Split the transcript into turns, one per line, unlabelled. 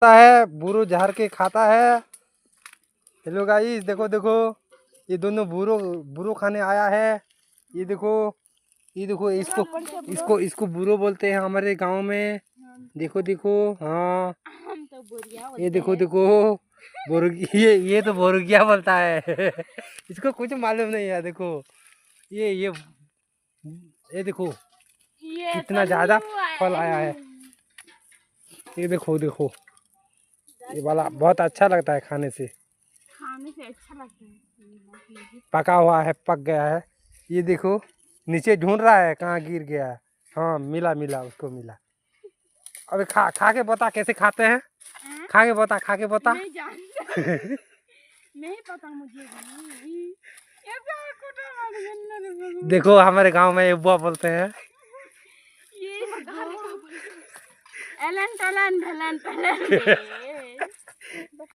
है, बुरो झाड़ के खाता है। हेलो गाइस, देखो देखो, ये दोनों बुरो बुरो खाने आया है। ये देखो, ये देखो, इसको इसको इसको बुरो बोलते हैं हमारे गांव में। देखो देखो, हाँ, ये देखो देखो, ये तो बोरुगिया बोलता है। इसको कुछ मालूम नहीं है। देखो, ये देखो कितना ज्यादा फल आया है। ये देखो देखो, ये वाला बहुत अच्छा लगता है खाने से अच्छा लगता है। पका हुआ है, पक गया है। ये देखो, नीचे ढूंढ रहा है कहाँ गिर गया है। हाँ, मिला मिला, उसको मिला। अबे खा के बता कैसे खाते हैं। खा के बता नहीं जानता। नहीं पता मुझे भी। देखो, हमारे गांव में ये बुआ बोलते हैं। ये एलन टलन ढलन टलन।